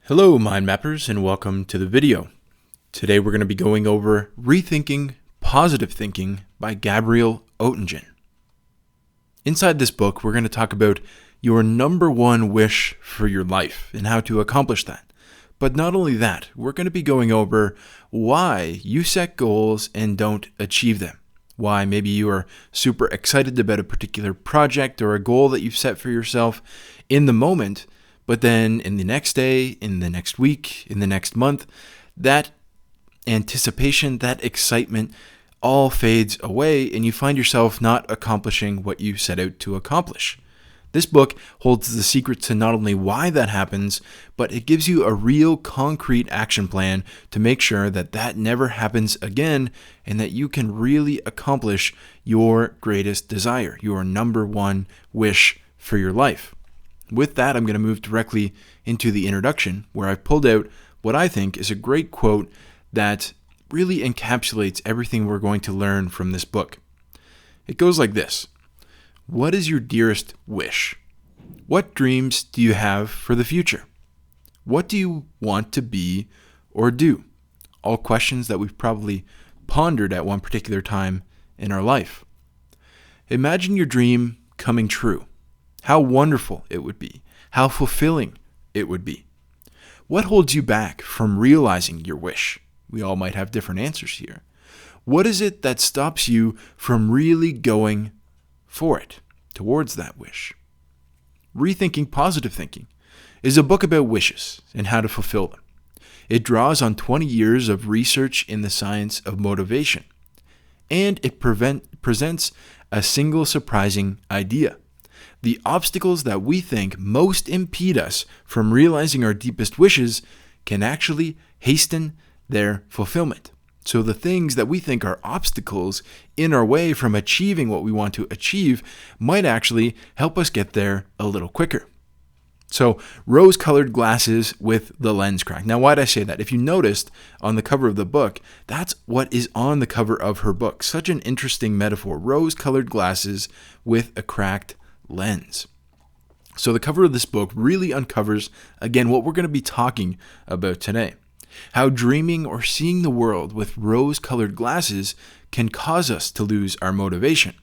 Hello Mind Mappers and welcome to the video. Today we're going to be going over Rethinking Positive Thinking by Gabriele Ottingen. Inside this book we're going to talk about your number one wish for your life and how to accomplish that. But not only that, we're going to be going over why you set goals and don't achieve them. Why maybe you are super excited about a particular project or a goal that you've set for yourself in the moment, but then in the next day, in the next week, in the next month, that anticipation, that excitement all fades away and you find yourself not accomplishing what you set out to accomplish. This book holds the secret to not only why that happens, but it gives you a real concrete action plan to make sure that that never happens again and that you can really accomplish your greatest desire, your number one wish for your life. With that, I'm going to move directly into the introduction, where I've pulled out what I think is a great quote that really encapsulates everything we're going to learn from this book. It goes like this: what is your dearest wish? What dreams do you have for the future? What do you want to be or do? All questions that we've probably pondered at one particular time in our life. Imagine your dream coming true. How wonderful it would be. How fulfilling it would be. What holds you back from realizing your wish? We all might have different answers here. What is it that stops you from really going for it, towards that wish? Rethinking Positive Thinking is a book about wishes and how to fulfill them. It draws on 20 years of research in the science of motivation, and it presents a single surprising idea. The obstacles that we think most impede us from realizing our deepest wishes can actually hasten their fulfillment. So the things that we think are obstacles in our way from achieving what we want to achieve might actually help us get there a little quicker. So rose-colored glasses with the lens cracked. Now, why'd I say that? If you noticed on the cover of the book, that's what is on the cover of her book. Such an interesting metaphor. Rose-colored glasses with a cracked lens. So the cover of this book really uncovers, again, what we're going to be talking about today. How dreaming or seeing the world with rose-colored glasses can cause us to lose our motivation.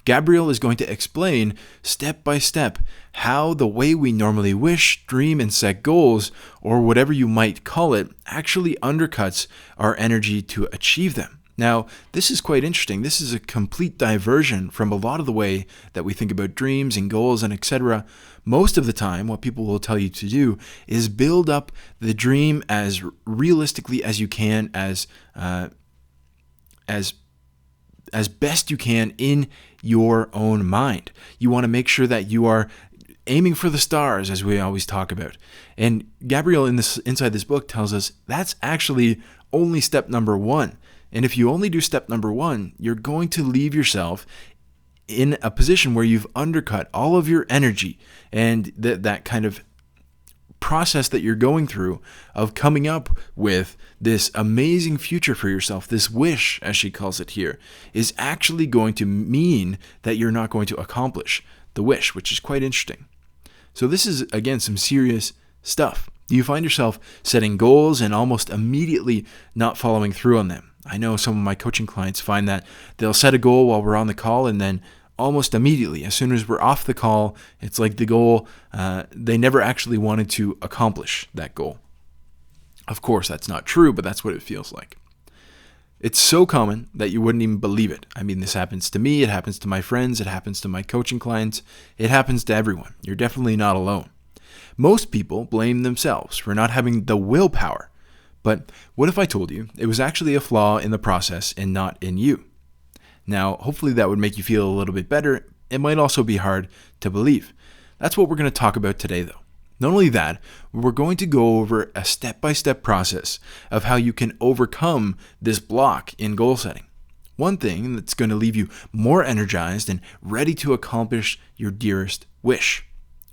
Gabriele is going to explain step by step how the way we normally wish, dream, and set goals, or whatever you might call it, actually undercuts our energy to achieve them. Now, this is quite interesting. This is a complete diversion from a lot of the way that we think about dreams and goals and etc. Most of the time, what people will tell you to do is build up the dream as realistically as you can, as best you can in your own mind. You want to make sure that you are aiming for the stars, as we always talk about. And Gabriele inside this book tells us that's actually only step number one. And if you only do step number one, you're going to leave yourself in a position where you've undercut all of your energy and that kind of process that you're going through of coming up with this amazing future for yourself, this wish, as she calls it here, is actually going to mean that you're not going to accomplish the wish, which is quite interesting. So this is, again, some serious stuff. Do you find yourself setting goals and almost immediately not following through on them? I know some of my coaching clients find that they'll set a goal while we're on the call and then almost immediately, as soon as we're off the call, it's like the goal, they never actually wanted to accomplish that goal. Of course, that's not true, but that's what it feels like. It's so common that you wouldn't even believe it. I mean, this happens to me, it happens to my friends, it happens to my coaching clients, it happens to everyone. You're definitely not alone. Most people blame themselves for not having the willpower. But what if I told you it was actually a flaw in the process and not in you? Now, hopefully that would make you feel a little bit better. It might also be hard to believe. That's what we're going to talk about today, though. Not only that, we're going to go over a step-by-step process of how you can overcome this block in goal setting. One thing that's going to leave you more energized and ready to accomplish your dearest wish.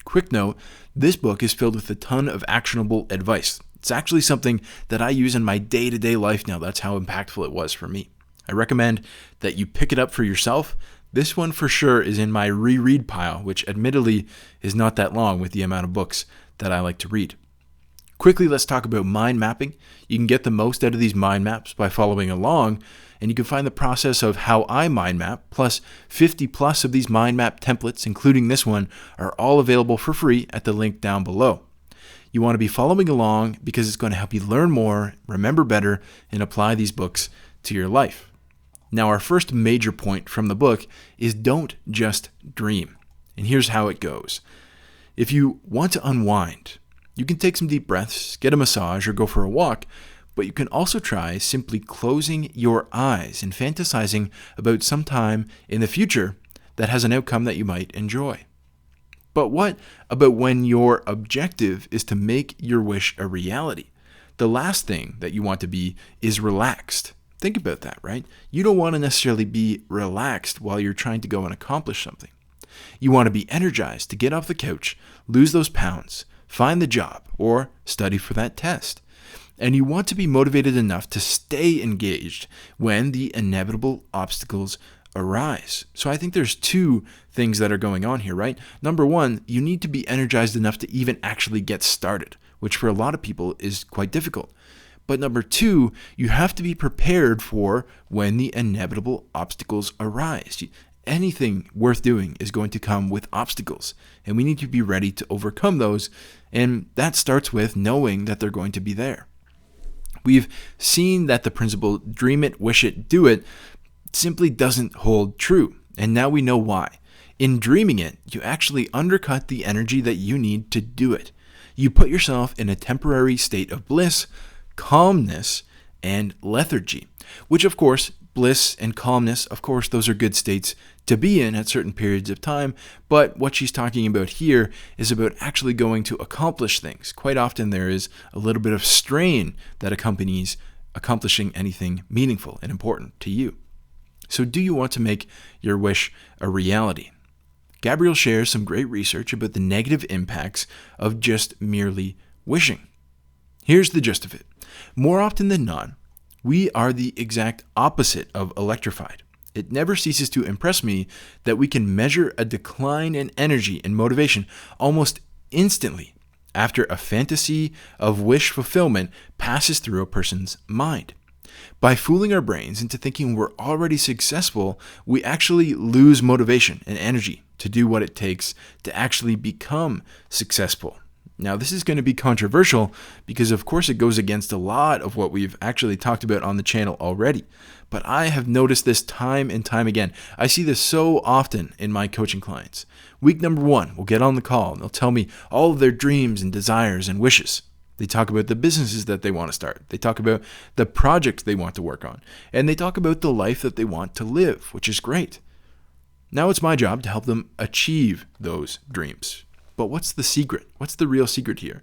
Quick note, this book is filled with a ton of actionable advice. It's actually something that I use in my day-to-day life now. That's how impactful it was for me. I recommend that you pick it up for yourself. This one for sure is in my reread pile, which admittedly is not that long with the amount of books that I like to read. Quickly, let's talk about mind mapping. You can get the most out of these mind maps by following along, and you can find the process of how I mind map, plus 50 plus of these mind map templates, including this one, are all available for free at the link down below. You want to be following along because it's going to help you learn more, remember better, and apply these books to your life. Now, our first major point from the book is don't just dream. And here's how it goes. If you want to unwind, you can take some deep breaths, get a massage, or go for a walk, but you can also try simply closing your eyes and fantasizing about some time in the future that has an outcome that you might enjoy. But what about when your objective is to make your wish a reality? The last thing that you want to be is relaxed. Think about that, right? You don't want to necessarily be relaxed while you're trying to go and accomplish something. You want to be energized to get off the couch, lose those pounds, find the job, or study for that test. And you want to be motivated enough to stay engaged when the inevitable obstacles arise. So I think there's two things that are going on here, right? Number one, you need to be energized enough to even actually get started, which for a lot of people is quite difficult. But number two, you have to be prepared for when the inevitable obstacles arise. Anything worth doing is going to come with obstacles, and we need to be ready to overcome those, and that starts with knowing that they're going to be there. We've seen that the principle, dream it, wish it, do it, simply doesn't hold true, and now we know why. In dreaming it, you actually undercut the energy that you need to do it. You put yourself in a temporary state of bliss, calmness, and lethargy, which of course, bliss and calmness, of course, those are good states to be in at certain periods of time, but what she's talking about here is about actually going to accomplish things. Quite often there is a little bit of strain that accompanies accomplishing anything meaningful and important to you. So do you want to make your wish a reality? Gabriele shares some great research about the negative impacts of just merely wishing. Here's the gist of it. More often than not, we are the exact opposite of electrified. It never ceases to impress me that we can measure a decline in energy and motivation almost instantly after a fantasy of wish fulfillment passes through a person's mind. By fooling our brains into thinking we're already successful, we actually lose motivation and energy to do what it takes to actually become successful. Now, this is going to be controversial because, of course, it goes against a lot of what we've actually talked about on the channel already. But I have noticed this time and time again. I see this so often in my coaching clients. Week number 1, we'll get on the call and they'll tell me all of their dreams and desires and wishes. They talk about the businesses that they want to start. They talk about the projects they want to work on. And they talk about the life that they want to live, which is great. Now it's my job to help them achieve those dreams. But what's the secret? What's the real secret here?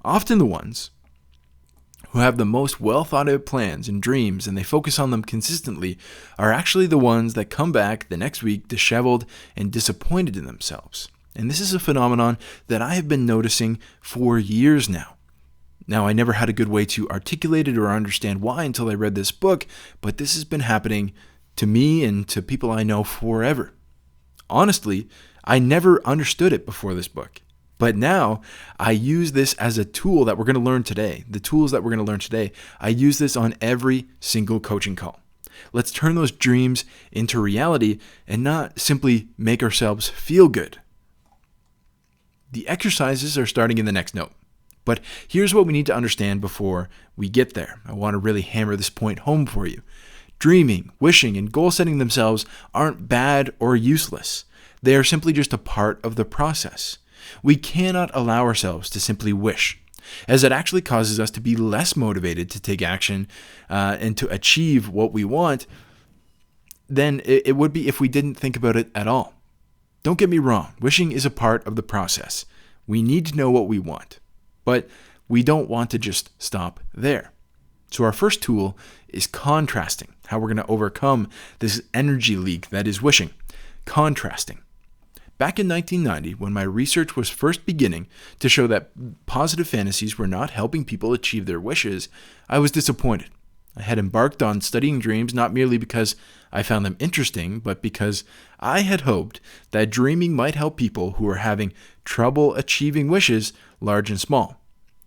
Often the ones who have the most well thought out plans and dreams and they focus on them consistently are actually the ones that come back the next week disheveled and disappointed in themselves. And this is a phenomenon that I have been noticing for years now. Now, I never had a good way to articulate it or understand why until I read this book, but this has been happening to me and to people I know forever. Honestly, I never understood it before this book, but now I use this as a tool that we're going to learn today. The tools that we're going to learn today, I use this on every single coaching call. Let's turn those dreams into reality and not simply make ourselves feel good. The exercises are starting in the next note, but here's what we need to understand before we get there. I want to really hammer this point home for you. Dreaming, wishing, and goal setting themselves aren't bad or useless. They are simply just a part of the process. We cannot allow ourselves to simply wish, as it actually causes us to be less motivated to take action and to achieve what we want than it would be if we didn't think about it at all. Don't get me wrong, wishing is a part of the process. We need to know what we want, but we don't want to just stop there. So our first tool is contrasting, how we're going to overcome this energy leak that is wishing. Contrasting. Back in 1990, when my research was first beginning to show that positive fantasies were not helping people achieve their wishes, I was disappointed. I had embarked on studying dreams not merely because I found them interesting, but because I had hoped that dreaming might help people who were having trouble achieving wishes, large and small.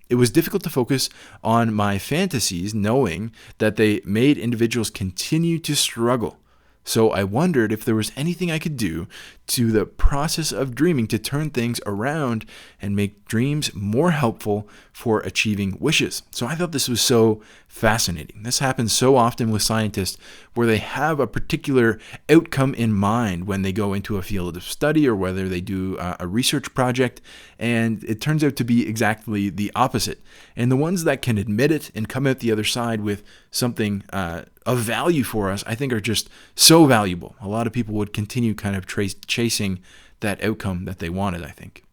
It was difficult to focus on my fantasies, knowing that they made individuals continue to struggle. So I wondered if there was anything I could do to the process of dreaming to turn things around and make dreams more helpful for achieving wishes. So I thought this was so fascinating. This happens so often with scientists where they have a particular outcome in mind when they go into a field of study or whether they do a research project, and it turns out to be exactly the opposite. And the ones that can admit it and come out the other side with something of value for us, I think are just so valuable. A lot of people would continue kind of chasing that outcome that they wanted, I think.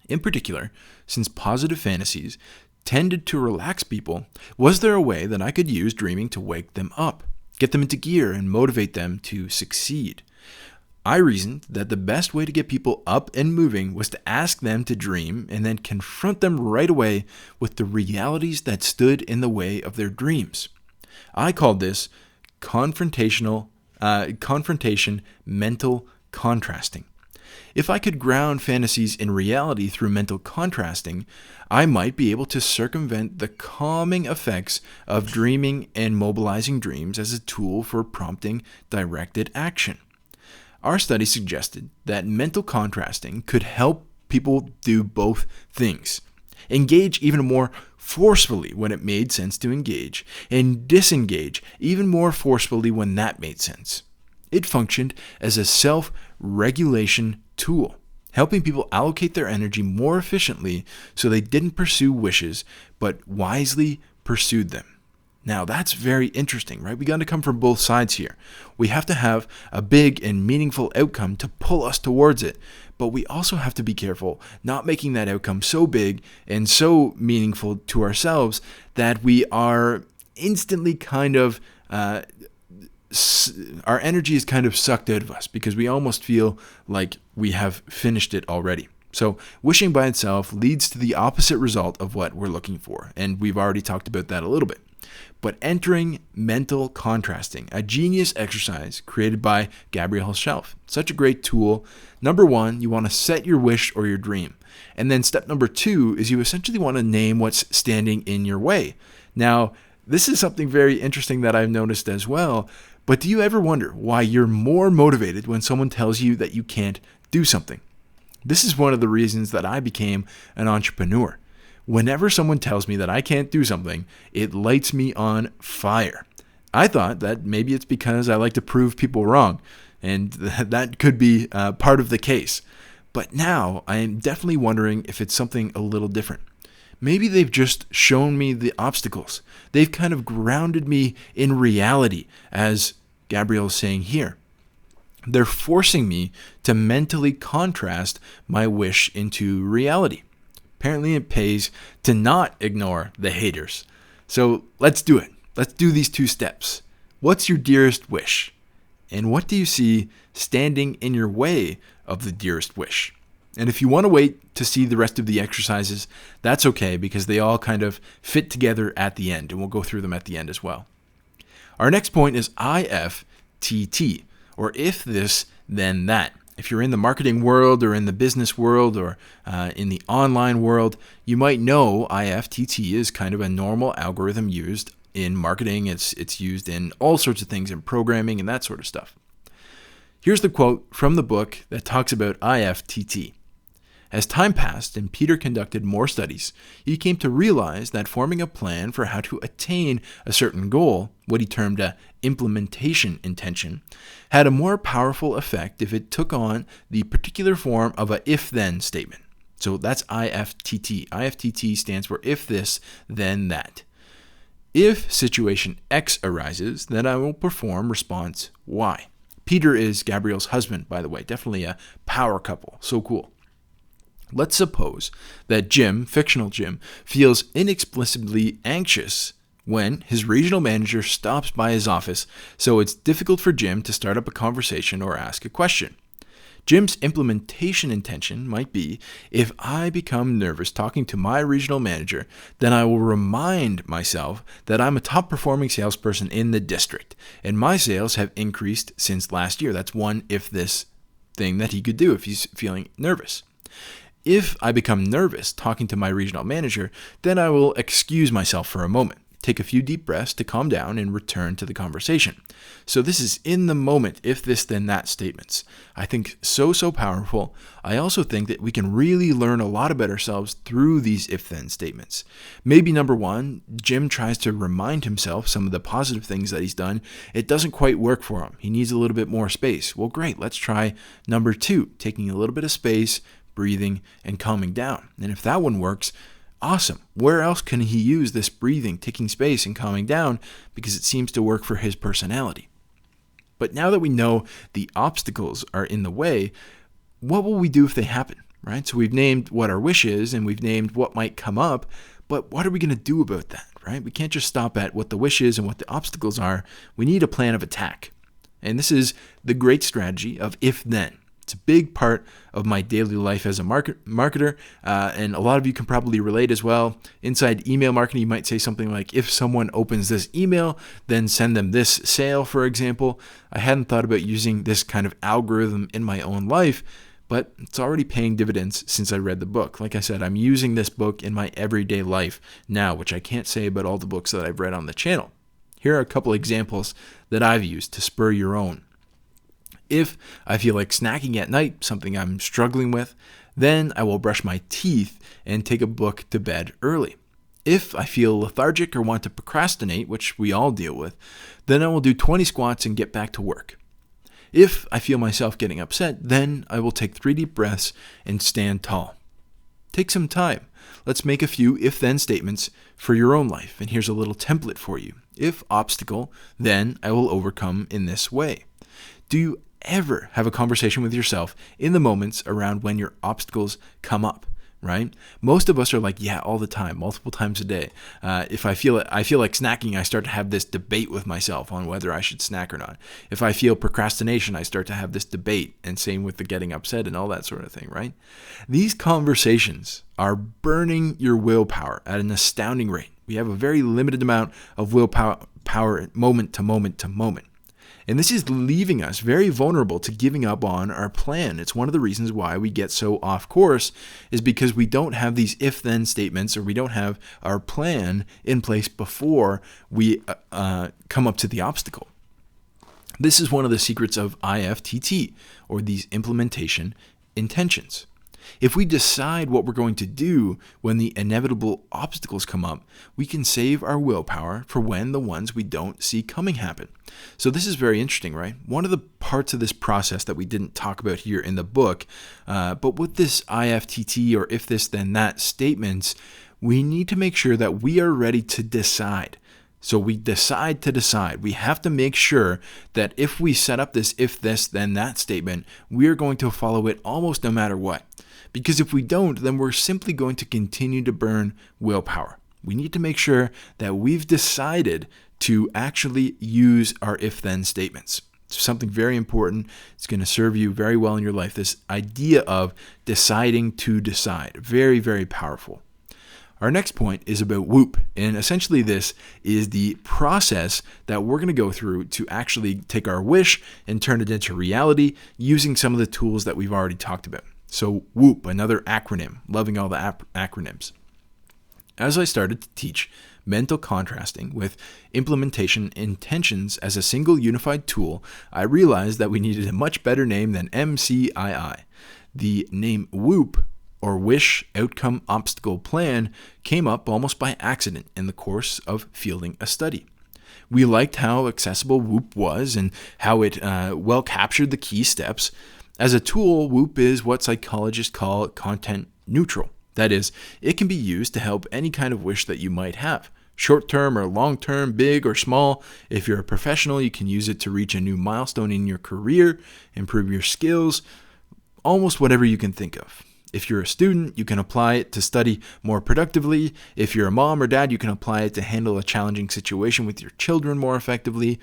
In particular, since positive fantasies tended to relax people, was there a way that I could use dreaming to wake them up, get them into gear, and motivate them to succeed? I reasoned that the best way to get people up and moving was to ask them to dream and then confront them right away with the realities that stood in the way of their dreams. I called this confrontation mental contrasting. If I could ground fantasies in reality through mental contrasting, I might be able to circumvent the calming effects of dreaming and mobilizing dreams as a tool for prompting directed action. Our study suggested that mental contrasting could help people do both things: engage even more forcefully when it made sense to engage, and disengage even more forcefully when that made sense. It functioned as a self-regulation tool, helping people allocate their energy more efficiently so they didn't pursue wishes, but wisely pursued them. Now, that's very interesting, right? We got to come from both sides here. We have to have a big and meaningful outcome to pull us towards it, but we also have to be careful not making that outcome so big and so meaningful to ourselves that we are instantly kind of, our energy is kind of sucked out of us because we almost feel like we have finished it already. So wishing by itself leads to the opposite result of what we're looking for, and we've already talked about that a little bit. But entering mental contrasting, a genius exercise created by Gabriele herself. Such a great tool. Number one, you want to set your wish or your dream. And then step number two is you essentially want to name what's standing in your way. Now, this is something very interesting that I've noticed as well. But do you ever wonder why you're more motivated when someone tells you that you can't do something? This is one of the reasons that I became an entrepreneur. Whenever someone tells me that I can't do something, it lights me on fire. I thought that maybe it's because I like to prove people wrong, and that could be part of the case. But now I am definitely wondering if it's something a little different. Maybe they've just shown me the obstacles. They've kind of grounded me in reality, as Gabrielle is saying here. They're forcing me to mentally contrast my wish into reality. Apparently it pays to not ignore the haters. So let's do it. Let's do these two steps. What's your dearest wish? And what do you see standing in your way of the dearest wish? And if you want to wait to see the rest of the exercises, that's okay because they all kind of fit together at the end, and we'll go through them at the end as well. Our next point is IFTT, or if this, then that. If you're in the marketing world or in the business world or in the online world, you might know IFTT is kind of a normal algorithm used in marketing. It's used in all sorts of things in programming and that sort of stuff. Here's the quote from the book that talks about IFTT. As time passed and Peter conducted more studies, he came to realize that forming a plan for how to attain a certain goal, what he termed a implementation intention, had a more powerful effect if it took on the particular form of a if-then statement. So that's IFTT. IFTT stands for if this, then that. If situation X arises, then I will perform response Y. Peter is Gabrielle's husband, by the way. Definitely a power couple. So cool. Let's suppose that Jim, fictional Jim, feels inexplicably anxious when his regional manager stops by his office, so it's difficult for Jim to start up a conversation or ask a question. Jim's implementation intention might be, if I become nervous talking to my regional manager, then I will remind myself that I'm a top performing salesperson in the district, and my sales have increased since last year. That's one if this thing that he could do if he's feeling nervous. If I become nervous talking to my regional manager, then I will excuse myself for a moment, take a few deep breaths to calm down and return to the conversation. So this is in the moment, if this then that statements. I think so powerful. I also think that we can really learn a lot about ourselves through these if then statements. Maybe number one, Jim tries to remind himself some of the positive things that he's done. It doesn't quite work for him. He needs a little bit more space. Well, great. Let's try number two, taking a little bit of space, breathing, and calming down. And if that one works, awesome. Where else can he use this breathing, taking space, and calming down? Because it seems to work for his personality. But now that we know the obstacles are in the way, what will we do if they happen, right? So we've named what our wish is, and we've named what might come up, but what are we going to do about that, right? We can't just stop at what the wish is and what the obstacles are. We need a plan of attack. And this is the great strategy of if-then. It's a big part of my daily life as a marketer, and a lot of you can probably relate as well. Inside email marketing, you might say something like, if someone opens this email, then send them this sale, for example. I hadn't thought about using this kind of algorithm in my own life, but it's already paying dividends since I read the book. Like I said, I'm using this book in my everyday life now, which I can't say about all the books that I've read on the channel. Here are a couple examples that I've used to spur your own. If I feel like snacking at night, something I'm struggling with, then I will brush my teeth and take a book to bed early. If I feel lethargic or want to procrastinate, which we all deal with, then I will do 20 squats and get back to work. If I feel myself getting upset, then I will take 3 deep breaths and stand tall. Take some time. Let's make a few if-then statements for your own life. And here's a little template for you. If obstacle, then I will overcome in this way. Do you ever have a conversation with yourself in the moments around when your obstacles come up, right? Most of us are like, yeah, all the time, multiple times a day. If I feel like snacking, I start to have this debate with myself on whether I should snack or not. If I feel procrastination, I start to have this debate, and same with the getting upset and all that sort of thing, right? These conversations are burning your willpower at an astounding rate. We have a very limited amount of willpower moment to moment to moment. And this is leaving us very vulnerable to giving up on our plan. It's one of the reasons why we get so off course, is because we don't have these if-then statements, or we don't have our plan in place before we come up to the obstacle. This is one of the secrets of IFTT, or these implementation intentions. If we decide what we're going to do when the inevitable obstacles come up, we can save our willpower for when the ones we don't see coming happen. So this is very interesting, right? One of the parts of this process that we didn't talk about here in the book, but with this IFTT, or if this then that statements, we need to make sure that we are ready to decide. So we decide to decide. We have to make sure that if we set up this if this then that statement, we are going to follow it almost no matter what. Because if we don't, then we're simply going to continue to burn willpower. We need to make sure that we've decided to actually use our if-then statements. It's something very important. It's going to serve you very well in your life. This idea of deciding to decide. Very, very powerful. Our next point is about WOOP, and essentially this is the process that we're going to go through to actually take our wish and turn it into reality using some of the tools that we've already talked about. So WOOP, another acronym, loving all the acronyms. As I started to teach mental contrasting with implementation intentions as a single unified tool, I realized that we needed a much better name than MCII. The name WOOP, or Wish Outcome Obstacle Plan, came up almost by accident in the course of fielding a study. We liked how accessible WOOP was and how it well captured the key steps. As a tool, WOOP is what psychologists call content neutral. That is, it can be used to help any kind of wish that you might have. Short-term or long-term, big or small. If you're a professional, you can use it to reach a new milestone in your career, improve your skills, almost whatever you can think of. If you're a student, you can apply it to study more productively. If you're a mom or dad, you can apply it to handle a challenging situation with your children more effectively.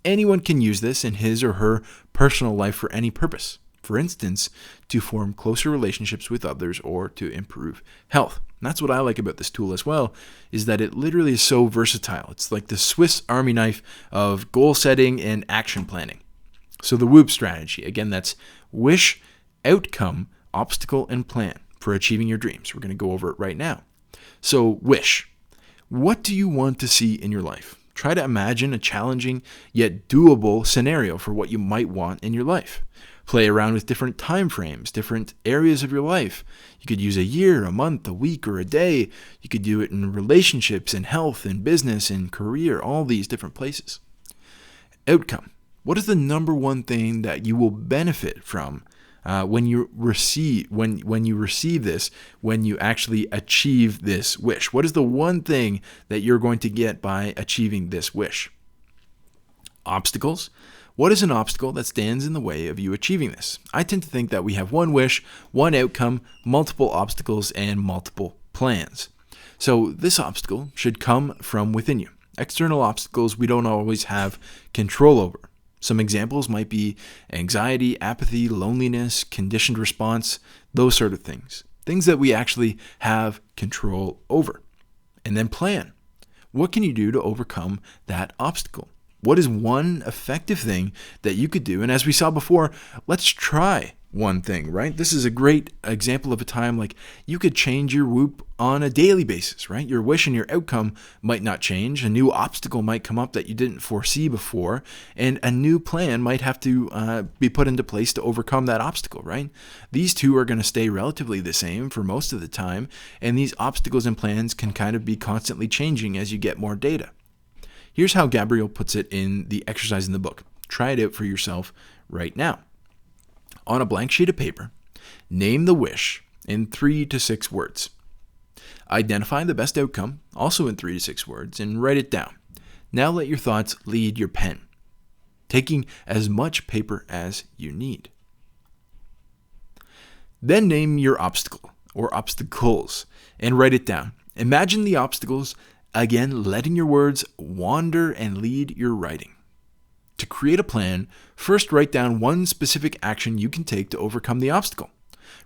Anyone can use this in his or her personal life for any purpose. For instance, to form closer relationships with others or to improve health. And that's what I like about this tool as well, is that it literally is so versatile. It's like the Swiss Army knife of goal setting and action planning. So the WOOP strategy, again, that's wish, outcome, obstacle, and plan. for achieving your dreams. We're going to go over it right now. So, wish. What do you want to see in your life? Try to imagine a challenging yet doable scenario for what you might want in your life. Play around with different time frames, different areas of your life. You could use a year, a month, a week, or a day. You could do it in relationships, in health, in business, in career, all these different places. Outcome. What is the number one thing that you will benefit from when you receive this, when you actually achieve this wish? What is the one thing that you're going to get by achieving this wish? Obstacles. What is an obstacle that stands in the way of you achieving this? I tend to think that we have one wish, one outcome, multiple obstacles, and multiple plans. So this obstacle should come from within you. External obstacles we don't always have control over. Some examples might be anxiety, apathy, loneliness, conditioned response, those sort of things. Things that we actually have control over. And then plan. What can you do to overcome that obstacle? What is one effective thing that you could do? And as we saw before, let's try one thing, right? This is a great example of a time like you could change your WOOP on a daily basis, right? Your wish and your outcome might not change. A new obstacle might come up that you didn't foresee before, and a new plan might have to be put into place to overcome that obstacle, right? These two are going to stay relatively the same for most of the time, and these obstacles and plans can kind of be constantly changing as you get more data. Here's how Gabriele puts it in the exercise in the book. Try it out for yourself right now. On a blank sheet of paper, name the wish in 3 to 6 words. Identify the best outcome, also in 3 to 6 words, and write it down. Now let your thoughts lead your pen, taking as much paper as you need. Then name your obstacle or obstacles and write it down. Imagine the obstacles, again, letting your words wander and lead your writing. To create a plan, first write down one specific action you can take to overcome the obstacle.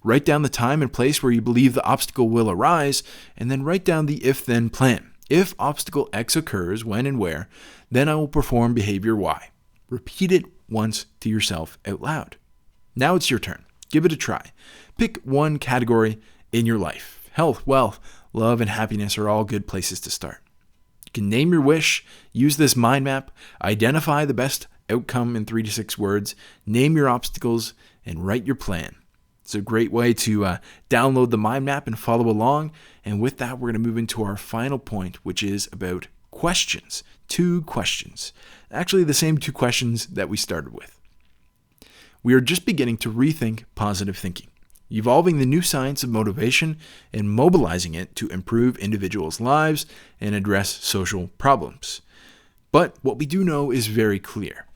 Write down the time and place where you believe the obstacle will arise, and then write down the if-then plan. If obstacle X occurs, when and where, then I will perform behavior Y. Repeat it once to yourself out loud. Now it's your turn. Give it a try. Pick one category in your life. Health, wealth, love, and happiness are all good places to start. You can name your wish, use this mind map, identify the best outcome in 3 to 6 words, name your obstacles, and write your plan. It's a great way to download the mind map and follow along. And with that, we're going to move into our final point, which is about questions. 2 questions. Actually, the same 2 questions that we started with. We are just beginning to rethink positive thinking, evolving the new science of motivation and mobilizing it to improve individuals' lives and address social problems. But what we do know is very clear.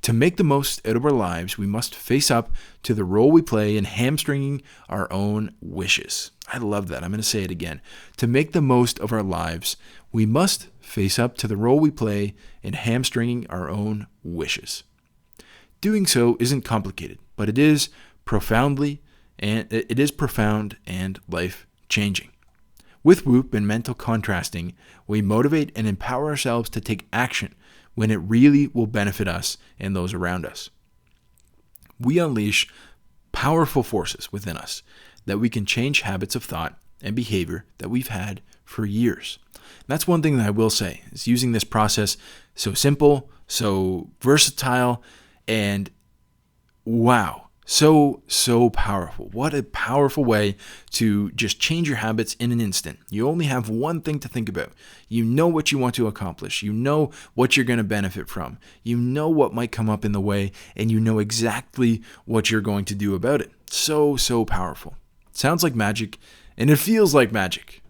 To make the most out of our lives, we must face up to the role we play in hamstringing our own wishes. I love that. I'm going to say it again. To make the most of our lives, we must face up to the role we play in hamstringing our own wishes. Doing so isn't complicated, but it is profound and life-changing. With WOOP and mental contrasting, we motivate and empower ourselves to take action when it really will benefit us and those around us. We unleash powerful forces within us that we can change habits of thought and behavior that we've had for years. That's one thing that I will say, is using this process so simple, so versatile, and wow, so powerful. What a powerful way to just change your habits in an instant. You only have one thing to think about. You know what you want to accomplish. You know what you're going to benefit from. You know what might come up in the way, and you know exactly what you're going to do about it. So powerful. It sounds like magic, and it feels like magic,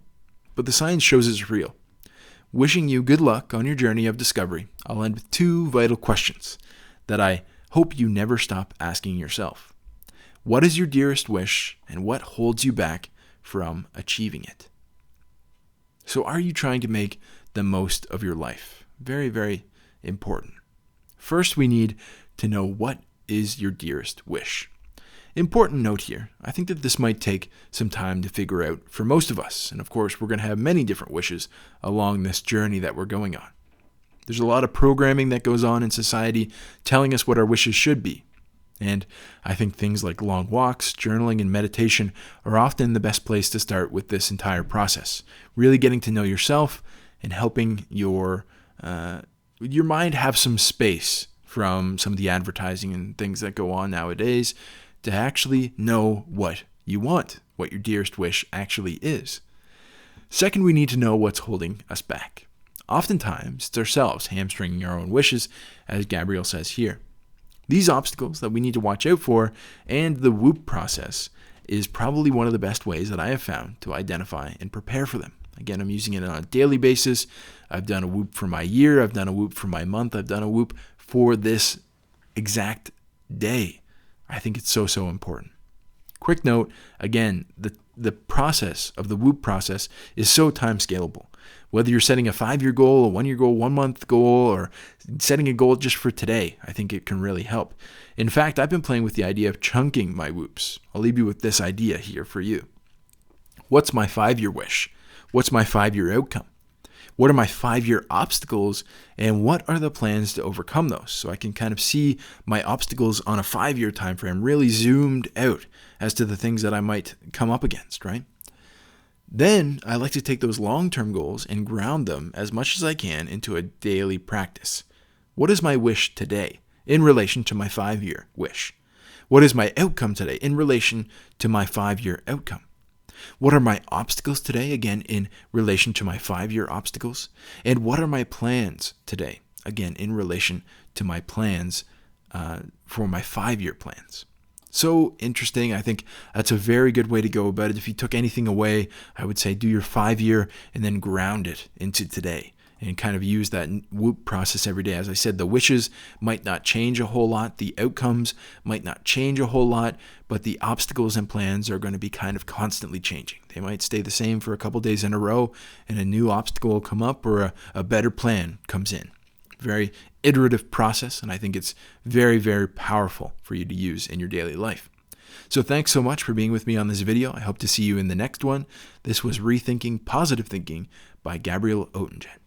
but the science shows it's real. Wishing you good luck on your journey of discovery, I'll end with 2 vital questions that I hope you never stop asking yourself. What is your dearest wish, and what holds you back from achieving it? So are you trying to make the most of your life? Very, very important. First, we need to know what is your dearest wish. Important note here, I think that this might take some time to figure out for most of us. And of course, we're going to have many different wishes along this journey that we're going on. There's a lot of programming that goes on in society telling us what our wishes should be. And I think things like long walks, journaling, and meditation are often the best place to start with this entire process. Really getting to know yourself and helping your mind have some space from some of the advertising and things that go on nowadays to actually know what you want, what your dearest wish actually is. Second, we need to know what's holding us back. Oftentimes, it's ourselves hamstringing our own wishes, as Gabriele says here. These obstacles that we need to watch out for, and the WOOP process is probably one of the best ways that I have found to identify and prepare for them. Again, I'm using it on a daily basis. I've done a WOOP for my year. I've done a WOOP for my month. I've done a WOOP for this exact day. I think it's so, so important. Quick note, again, the process of the WOOP process is so time scalable. Whether you're setting a 5-year goal, a 1-year goal, 1-month goal, or setting a goal just for today, I think it can really help. In fact, I've been playing with the idea of chunking my WOOPs. I'll leave you with this idea here for you. What's my 5-year wish? What's my 5-year outcome? What are my 5-year obstacles, and what are the plans to overcome those? So I can kind of see my obstacles on a 5-year time frame, really zoomed out as to the things that I might come up against, right? Then I like to take those long-term goals and ground them as much as I can into a daily practice. What is my wish today in relation to my 5-year wish? What is my outcome today in relation to my 5-year outcome? What are my obstacles today, again, in relation to my 5-year obstacles? And what are my plans today, again, in relation to my plans for my 5-year plans? So interesting. I think that's a very good way to go about it. If you took anything away, I would say do your 5-year and then ground it into today and kind of use that WOOP process every day. As I said, the wishes might not change a whole lot. The outcomes might not change a whole lot, but the obstacles and plans are going to be kind of constantly changing. They might stay the same for a couple days in a row, and a new obstacle will come up or a better plan comes in. Very iterative process, and I think it's very, very powerful for you to use in your daily life. So thanks so much for being with me on this video. I hope to see you in the next one. This was Rethinking Positive Thinking by Gabriele Ottingen.